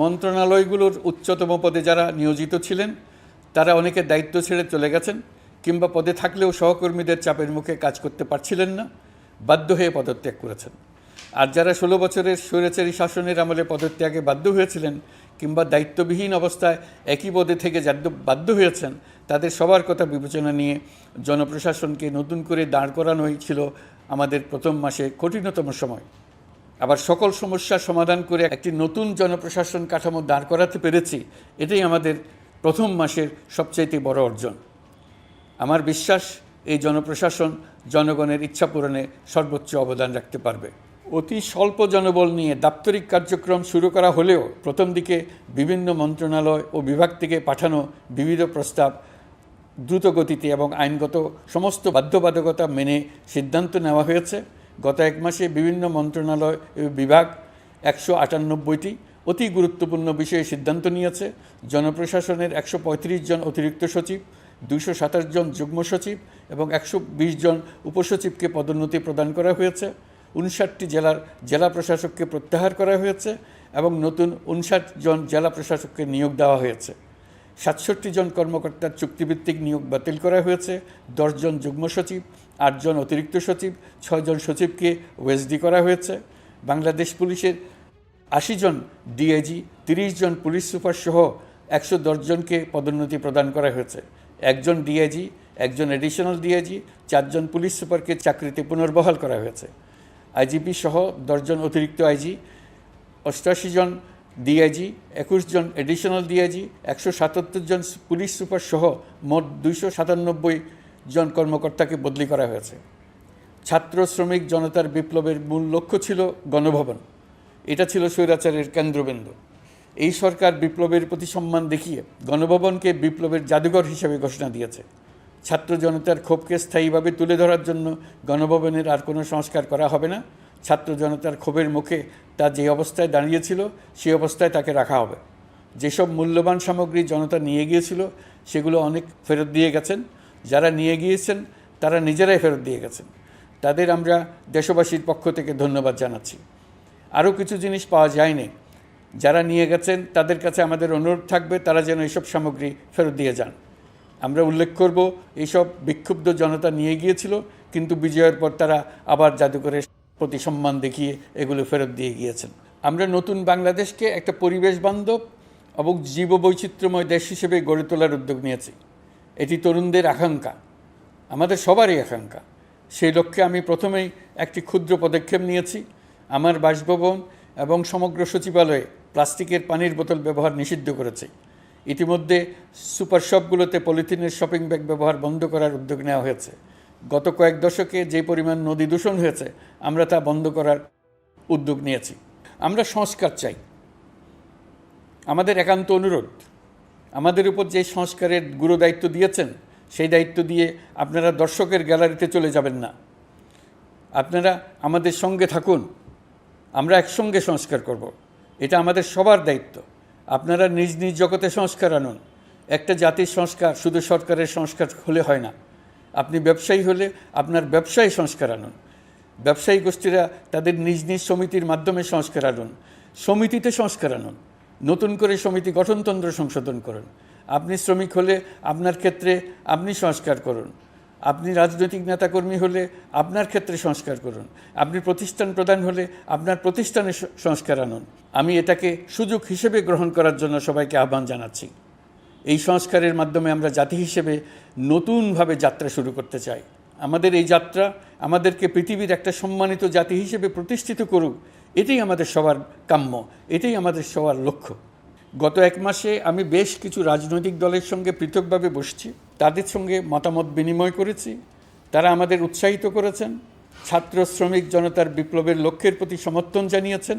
মন্ত্রণালয়গুলোর উচ্চতম পদে যারা নিয়োজিত ছিলেন তারা অনেকে দায়িত্ব ছেড়ে চলে গেছেন কিংবা পদে থাকলেও সহকর্মীদের চাপের মুখে কাজ করতে পারছিলেন না, বাধ্য হয়ে পদত্যাগ করেছেন। আর যারা 16 বছরের স্বৈরাচারী শাসনের আমলে পদত্যাগে বাধ্য হয়েছিলেন কিংবা দায়িত্ববিহীন অবস্থায় একই পদে থেকে বাধ্য হয়েছেন, তাদের সবার কথা বিবেচনা নিয়ে জনপ্রশাসনকে নতুন করে দাঁড় করানোই ছিল আমাদের প্রথম মাসে কঠিনতম সময়। আবার সকল সমস্যার সমাধান করে একটি নতুন জনপ্রশাসন কাঠামো দাঁড় করাতে পেরেছি, এটাই আমাদের প্রথম মাসের সবচাইতে বড় অর্জন। আমার বিশ্বাস এই জনপ্রশাসন জনগণের ইচ্ছা পূরণে সর্বোচ্চ অবদান রাখতে পারবে। অতি স্বল্প জনবল নিয়ে দাপ্তরিক কার্যক্রম শুরু করা হলেও প্রথম দিকে বিভিন্ন মন্ত্রণালয় ও বিভাগ থেকে পাঠানো বিবিধ প্রস্তাব দ্রুত গতিতে এবং আইনগত সমস্ত বাধ্যবাধকতা মেনে সিদ্ধান্ত নেওয়া হয়েছে। গত এক মাসে বিভিন্ন মন্ত্রণালয় ও বিভাগ 198টি অতি গুরুত্বপূর্ণ বিষয়ে সিদ্ধান্ত নিয়েছে। জনপ্রশাসনের 135 জন অতিরিক্ত সচিব, 227 জন যুগ্ম সচিব এবং 120 জন উপসচিবকে পদোন্নতি প্রদান করা হয়েছে। 59টি জেলার জেলা প্রশাসককে প্রত্যাহার করা হয়েছে এবং নতুন 59 জন জেলা প্রশাসককে নিয়োগ দেওয়া হয়েছে। 67 জন কর্মকর্তার চুক্তিভিত্তিক নিয়োগ বাতিল করা হয়েছে। 10 জন যুগ্ম সচিব, 8 জন অতিরিক্ত সচিব, 6 জন সচিবকে ওএসডি করা হয়েছে। বাংলাদেশ পুলিশের 80 জন ডিআইজি, 30 জন পুলিশ সুপার সহ 110 জনকে পদোন্নতি প্রদান করা হয়েছে। 1 জন ডিআইজি, 1 জন এডিশনাল ডিআইজি, 4 জন পুলিশ সুপারকে চাকরিতে পুনর্বহাল করা হয়েছে। আইজিপি সহ 10 জন অতিরিক্ত আইজি, 88 জন ডিআইজি, 21 জন এডিশনাল ডিআইজি, 177 জন পুলিশ সুপার সহ মোট 297 জন কর্মকর্তাকে বদলি করা হয়েছে। ছাত্র শ্রমিক জনতার বিপ্লবের মূল লক্ষ্য ছিল গণভবন। এটা ছিল স্বৈরাচারের কেন্দ্রবিন্দু। এই সরকার বিপ্লবের প্রতি সম্মান দেখিয়ে গণভবনকে বিপ্লবের জাদুঘর হিসেবে ঘোষণা দিয়েছে। ছাত্র জনতার ক্ষোভকে স্থায়ীভাবে তুলে ধরার জন্য গণভবনের আর কোনো সংস্কার করা হবে না। ছাত্র জনতার ক্ষোভের মুখে তা যে অবস্থায় দাঁড়িয়েছিল সেই অবস্থায় তাকে রাখা হবে। যেসব মূল্যবান সামগ্রী জনতা নিয়ে গিয়েছিল সেগুলো অনেক ফেরত দিয়ে গেছেন। যারা নিয়ে গিয়েছেন তারা নিজেরাই ফেরত দিয়ে গেছেন। তাদের আমরা দেশবাসীর পক্ষ থেকে ধন্যবাদ জানাচ্ছি। আরও কিছু জিনিস পাওয়া যায়নি। যারা নিয়ে গেছেন তাদের কাছে আমাদের অনুরোধ থাকবে তারা যেন এইসব সামগ্রী ফেরত দিয়ে যান। আমরা উল্লেখ করব এইসব বিক্ষুব্ধ জনতা নিয়ে গিয়েছিল কিন্তু বিজয়ের পর তারা আবার জাদুঘরে প্রতি সম্মান দেখিয়ে এগুলো ফেরত দিয়ে গিয়েছেন। আমরা নতুন বাংলাদেশকে একটা পরিবেশ বান্ধব এবং জীববৈচিত্র্যময় দেশ হিসেবে গড়ে তোলার উদ্যোগ নিয়েছি। এটি তরুণদের আকাঙ্ক্ষা, আমাদের সবারই আকাঙ্ক্ষা। সেই লক্ষ্যে আমি প্রথমেই একটি ক্ষুদ্র পদক্ষেপ নিয়েছি। আমার বাসভবন এবং সমগ্র সচিবালয়ে প্লাস্টিকের পানির বোতল ব্যবহার নিষিদ্ধ করেছি। ইতিমধ্যে সুপার শপগুলোতে পলিথিনের শপিং ব্যাগ ব্যবহার বন্ধ করার উদ্যোগ নেওয়া হয়েছে। গত কয়েক দশকে যে পরিমাণ নদী দূষণ হয়েছে, আমরা তা বন্ধ করার উদ্যোগ নিয়েছি। আমরা সংস্কার চাই। আমাদের একান্ত অনুরোধ, আমাদের উপর যে সংস্কারের গুরু দায়িত্ব দিয়েছেন, সেই দায়িত্ব দিয়ে আপনারা দর্শকের গ্যালারিতে চলে যাবেন না। আপনারা আমাদের সঙ্গে থাকুন, আমরা একসঙ্গে সংস্কার করব। এটা আমাদের সবার দায়িত্ব। আপনারা নিজ নিজ জগতে সংস্কার আনুন। একটা জাতির সংস্কার শুধু সরকারের সংস্কার হলে হয় না। আপনি ব্যবসায়ী হলে আপনার ব্যবসায় সংস্কার আনুন। ব্যবসায়ী গোষ্ঠীরা তাদের নিজ নিজ সমিতির মাধ্যমে সংস্কার আনুন। সমিতিতে সংস্কার আনুন। নতুন করে সমিতি গঠনতন্ত্র সংশোধন করুন। আপনি শ্রমিক হলে আপনার ক্ষেত্রে আপনি সংস্কার করুন। আপনি রাজনৈতিক নেতাকর্মী হলে আপনার ক্ষেত্রে সংস্কার করুন। আপনি প্রতিষ্ঠান প্রধান হলে আপনার প্রতিষ্ঠানে সংস্কার আনুন। আমি এটাকে সুযোগ হিসেবে গ্রহণ করার জন্য সবাইকে আহ্বান জানাচ্ছি। এই সংস্কারের মাধ্যমে আমরা জাতি হিসেবে নতুনভাবে যাত্রা শুরু করতে চাই। আমাদের এই যাত্রা আমাদেরকে পৃথিবীর একটা সম্মানিত জাতি হিসেবে প্রতিষ্ঠিত করুক, এটাই আমাদের সবার কাম্য, এটাই আমাদের সবার লক্ষ্য। গত এক মাসে আমি বেশ কিছু রাজনৈতিক দলের সঙ্গে পৃথকভাবে বসছি, তাদের সঙ্গে মতামত বিনিময় করেছি। তারা আমাদের উৎসাহিত করেছেন, ছাত্র শ্রমিক জনতার বিপ্লবের লক্ষ্যের প্রতি সমর্থন জানিয়েছেন,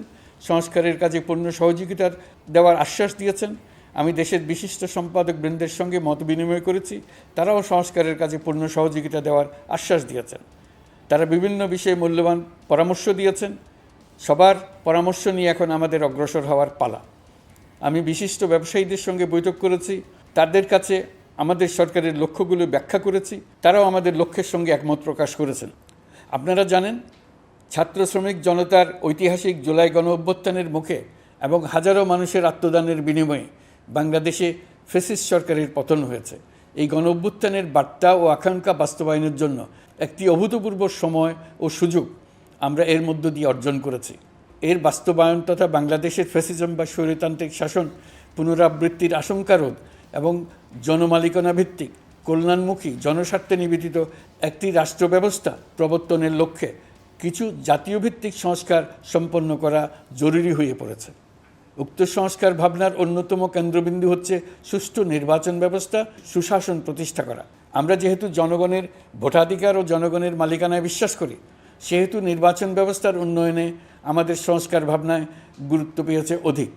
সংস্কারের কাজে পূর্ণ সহযোগিতার দেওয়ার আশ্বাস দিয়েছেন। আমি দেশের বিশিষ্ট সম্পাদক বৃন্দের সঙ্গে মত বিনিময় করেছি, তারাও সংস্কারের কাজে পূর্ণ সহযোগিতা দেওয়ার আশ্বাস দিয়েছেন। তারা বিভিন্ন বিষয়ে মূল্যবান পরামর্শ দিয়েছেন। সবার পরামর্শ নিয়ে এখন আমাদের অগ্রসর হওয়ার পালা। আমি বিশিষ্ট ব্যবসায়ীদের সঙ্গে বৈঠক করেছি, তাদের কাছে আমাদের সরকারের লক্ষ্যগুলো ব্যাখ্যা করেছি, তারাও আমাদের লক্ষ্যের সঙ্গে একমত প্রকাশ করেছেন। আপনারা জানেন, ছাত্র শ্রমিক জনতার ঐতিহাসিক জুলাই গণ অভ্যুত্থানের মুখে এবং হাজারো মানুষের আত্মদানের বিনিময়ে বাংলাদেশে ফ্যাসিস্ট সরকারের পতন হয়েছে। এই গণ অভ্যুত্থানের বার্তা ও আকাঙ্ক্ষা বাস্তবায়নের জন্য একটি অভূতপূর্ব সময় ও সুযোগ আমরা এর মধ্য দিয়ে অর্জন করেছি। এর বাস্তবায়ন তথা বাংলাদেশের ফ্যাসিজম বা স্বৈরতান্ত্রিক শাসন পুনরাবৃত্তির আশঙ্কা রোধ এবং জনমালিকানা ভিত্তিক কল্যাণমুখী জনস্বার্থে নিবেদিত একটি রাষ্ট্র ব্যবস্থা প্রবর্তনের লক্ষ্যে কিছু জাতীয় ভিত্তিক সংস্কার সম্পন্ন করা জরুরি হয়ে পড়েছে। উক্ত সংস্কার ভাবনার অন্যতম কেন্দ্রবিন্দু হচ্ছে সুষ্ঠু নির্বাচন ব্যবস্থা, সুশাসন প্রতিষ্ঠা করা। আমরা যেহেতু জনগণের ভোটাধিকার ও জনগণের মালিকানায় বিশ্বাস করি, সেহেতু নির্বাচন ব্যবস্থার উন্নয়নে আমাদের সংস্কার ভাবনায় গুরুত্ব পেয়েছে অধিক।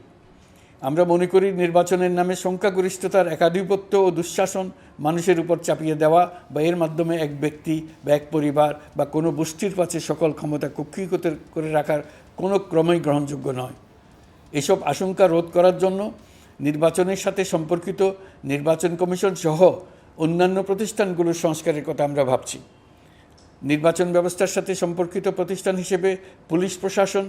আমরা মনে করি নির্বাচনের নামে সংখ্যাগরিষ্ঠতার একাধিপত্য ও দুঃশাসন মানুষের উপর চাপিয়ে দেওয়া বা এর মাধ্যমে এক ব্যক্তি বা এক পরিবার বা কোনো গোষ্ঠীর কাছে সকল ক্ষমতা কক্ষীভূত করে রাখার কোনো ক্রমেই গ্রহণযোগ্য নয়। এসব আশঙ্কা রোধ করার জন্য নির্বাচনের সাথে সম্পর্কিত নির্বাচন কমিশন সহ অন্যান্য প্রতিষ্ঠানগুলোর সংস্কারের কথা আমরা ভাবছি। নির্বাচন ব্যবস্থার সাথে সম্পর্কিত প্রতিষ্ঠান হিসেবে পুলিশ প্রশাসন,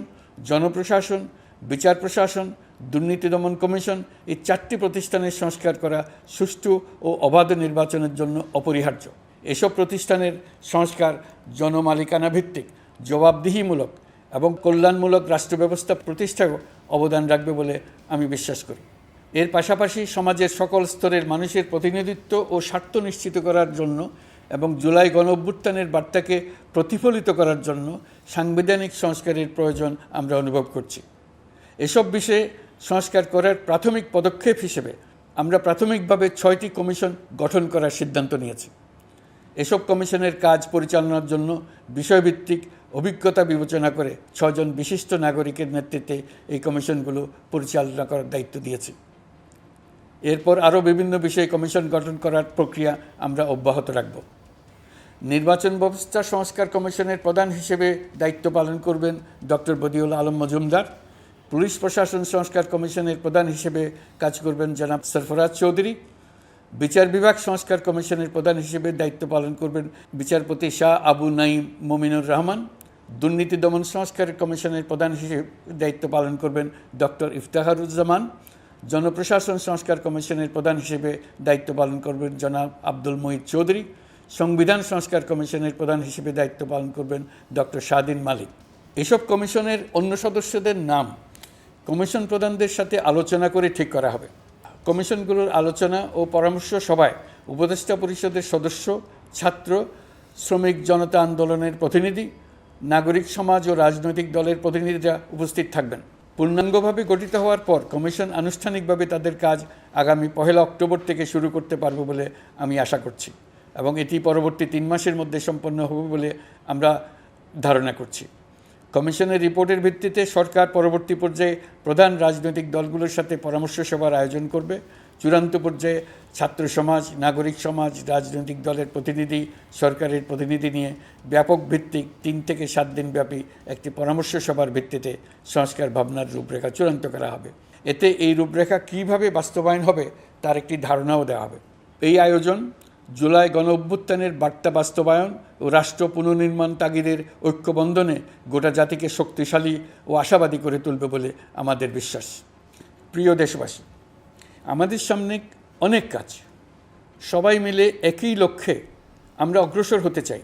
জনপ্রশাসন, বিচার প্রশাসন, দুর্নীতি দমন কমিশন এই 4টি প্রতিষ্ঠানের সংস্কার করা সুষ্ঠু ও অবাধ নির্বাচনের জন্য অপরিহার্য। এসব প্রতিষ্ঠানের সংস্কার জনমালিকানা ভিত্তিক, জবাবদিহিমূলক এবং কল্যাণমূলক রাষ্ট্র ব্যবস্থা প্রতিষ্ঠায় অবদান রাখবে বলে আমি বিশ্বাস করি। এর পাশাপাশি সমাজের সকল স্তরের মানুষের প্রতিনিধিত্ব ও স্বার্থ নিশ্চিত করার জন্য এবং জুলাই গণ অভ্যুত্থানের বার্তাকে প্রতিফলিত করার জন্য সাংবিধানিক সংস্কারের প্রয়োজন আমরা অনুভব করছি। এসব বিষয়ে সংস্কার করার প্রাথমিক পদক্ষেপ হিসেবে আমরা প্রাথমিকভাবে 6টি কমিশন গঠন করার সিদ্ধান্ত নিয়েছি। এসব কমিশনের কাজ পরিচালনার জন্য বিষয়ভিত্তিক অভিজ্ঞতা বিবেচনা করে 6 জন বিশিষ্ট নাগরিকের নেতৃত্বে এই কমিশনগুলো পরিচালনা করার দায়িত্ব দিয়েছি। এরপর আরও বিভিন্ন বিষয়ে কমিশন গঠন করার প্রক্রিয়া আমরা অব্যাহত রাখব। নির্বাচন ব্যবস্থা সংস্কার কমিশনের প্রধান হিসেবে দায়িত্ব পালন করবেন ডক্টর বদিউল আলম মজুমদার। পুলিশ প্রশাসন সংস্কার কমিশনের প্রধান হিসেবে কাজ করবেন জনাব সরফরাজ চৌধুরী। বিচার বিভাগ সংস্কার কমিশনের প্রধান হিসেবে দায়িত্ব পালন করবেন বিচারপতি শাহ আবু নাঈম মমিনুর রহমান। দুর্নীতি দমন সংস্কার কমিশনের প্রধান হিসেবে দায়িত্ব পালন করবেন ডক্টর ইফতেখারুজ্জামান। জনপ্রশাসন সংস্কার কমিশনের প্রধান হিসেবে দায়িত্ব পালন করবেন জনাব আব্দুল মুহিত চৌধুরী। সংবিধান সংস্কার কমিশনের প্রধান হিসেবে দায়িত্ব পালন করবেন ডক্টর শাহদিন মালিক। এসব কমিশনের অন্য সদস্যদের নাম কমিশন প্রধানদের সাথে আলোচনা করে ঠিক করা হবে। কমিশনগুলোর আলোচনা ও পরামর্শ সভায় উপদেষ্টা পরিষদের সদস্য, ছাত্র, শ্রমিক জনতা আন্দোলনের প্রতিনিধি, নাগরিক সমাজ ও রাজনৈতিক দলের প্রতিনিধিরা উপস্থিত থাকবেন। পূর্ণাঙ্গভাবে গঠিত হওয়ার পর কমিশন আনুষ্ঠানিকভাবে তাদের কাজ আগামী 1 অক্টোবর থেকে শুরু করতে পারবে বলে আমি আশা করছি এবং এটি পরবর্তী 3 মাসের মধ্যে সম্পন্ন হবে বলে আমরা ধারণা করছি। কমিশনের রিপোর্টের ভিত্তিতে সরকার পরবর্তী পর্যায়ে প্রধান রাজনৈতিক দলগুলোর সাথে পরামর্শ সভার আয়োজন করবে। চূড়ান্ত পর্যায়ে ছাত্র সমাজ, নাগরিক সমাজ, রাজনৈতিক দলের প্রতিনিধি, সরকারের প্রতিনিধি নিয়ে ব্যাপক ভিত্তিক 3 থেকে 7 দিন ব্যাপী একটি পরামর্শ সভার ভিত্তিতে সংস্কার ভাবনার রূপরেখা চূড়ান্ত করা হবে। এতে এই রূপরেখা কীভাবে বাস্তবায়ন হবে তার একটি ধারণাও দেওয়া হবে। এই আয়োজন জুলাই গণ-অভ্যুত্থানের বার্তা বাস্তবায়ন ও রাষ্ট্র পুনর্নির্মাণ তাগিদের ঐক্যবন্ধনে গোটা জাতিকে শক্তিশালী ও আশাবাদী করে তুলবে বলে আমাদের বিশ্বাস। প্রিয় দেশবাসী, আমাদের সামনে অনেক কাজ, সবাই মিলে একই লক্ষ্যে আমরা অগ্রসর হতে চাই।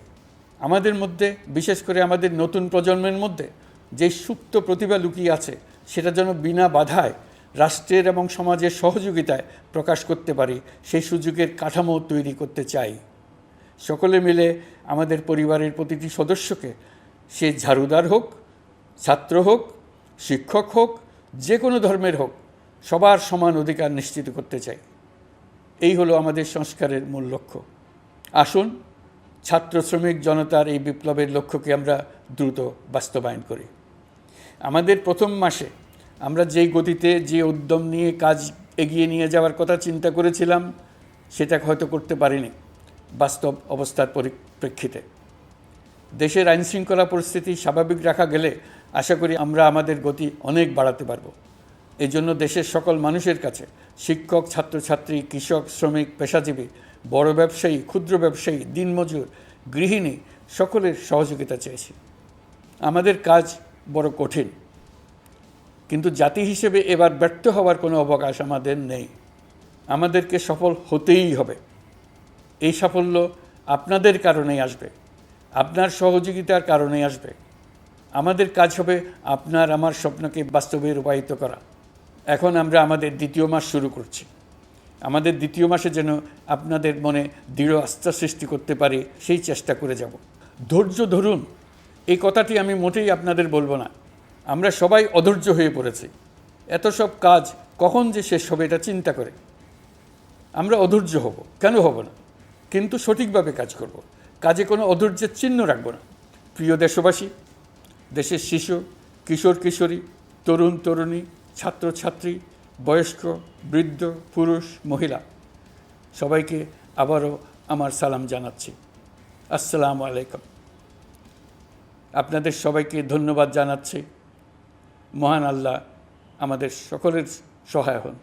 আমাদের মধ্যে, বিশেষ করে আমাদের নতুন প্রজন্মের মধ্যে যে সুপ্ত প্রতিভা লুকিয়ে আছে সেটা যেন বিনা বাধায় রাষ্ট্রের এবং সমাজের সহযোগিতায় প্রকাশ করতে পারি, সেই সুযোগের কাঠামো তৈরি করতে চাই। সকলে মিলে আমাদের পরিবারের প্রতিটি সদস্যকে, সে ঝাড়ুদার হোক, ছাত্র হোক, শিক্ষক হোক, যে কোনো ধর্মের হোক, সবার সমান অধিকার নিশ্চিত করতে চাই। এই হলো আমাদের সংস্কারের মূল লক্ষ্য। আসুন ছাত্র শ্রমিক জনতার এই বিপ্লবের লক্ষ্যকে আমরা দ্রুত বাস্তবায়ন করি। আমাদের প্রথম মাসে আমরা যেই গতিতে, যে উদ্যম নিয়ে কাজ এগিয়ে নিয়ে যাওয়ার কথা চিন্তা করেছিলাম সেটা হয়তো করতে পারিনি বাস্তব অবস্থার পরিপ্রেক্ষিতে। দেশের আইনশৃঙ্খলা পরিস্থিতি স্বাভাবিক রাখা গেলে আশা করি আমরা আমাদের গতি অনেক বাড়াতে পারব। এই জন্য দেশের সকল মানুষের কাছে, শিক্ষক, ছাত্রছাত্রী, কৃষক, শ্রমিক, পেশাজীবী, বড় ব্যবসায়ী, ক্ষুদ্র ব্যবসায়ী, দিনমজুর, গৃহিণী, সকলের সহযোগিতা চেয়েছি। আমাদের কাজ বড় কঠিন, কিন্তু জাতি হিসেবে এবার ব্যর্থ হওয়ার কোনো অবকাশ আমাদের নেই। আমাদেরকে সফল হতেই হবে। এই সাফল্য আপনাদের কারণেই আসবে, আপনার সহযোগিতার কারণেই আসবে। আমাদের কাজ হবে আপনার আমার স্বপ্নকে বাস্তবে রূপায়িত করা। এখন আমরা আমাদের 2য় মাস শুরু করছি। আমাদের 2য় মাসে যেন আপনাদের মনে দৃঢ় আস্থা সৃষ্টি করতে পারি, সেই চেষ্টা করে যাব। ধৈর্য ধরুন, এই কথাটি আমি মোটেই আপনাদের বলবো না। আমরা সবাই অধৈর্য হয়ে পড়েছি। এত সব কাজ কখন যে শেষ হবে এটা চিন্তা করে আমরা অধৈর্য হব, কেন হব না? কিন্তু সঠিকভাবে কাজ করব, কাজে কোনো অধৈর্যের চিহ্ন রাখব না। প্রিয় দেশবাসী, দেশের শিশু, কিশোর কিশোরী, তরুণ তরুণী, ছাত্রছাত্রী, বয়স্ক, বৃদ্ধ, পুরুষ, মহিলা, সবাইকে আবারও আমার সালাম জানাচ্ছি। আসসালামু আলাইকুম। আপনাদের সবাইকে ধন্যবাদ জানাচ্ছি। মহান আল্লাহ আমাদের সকলের সহায় হন।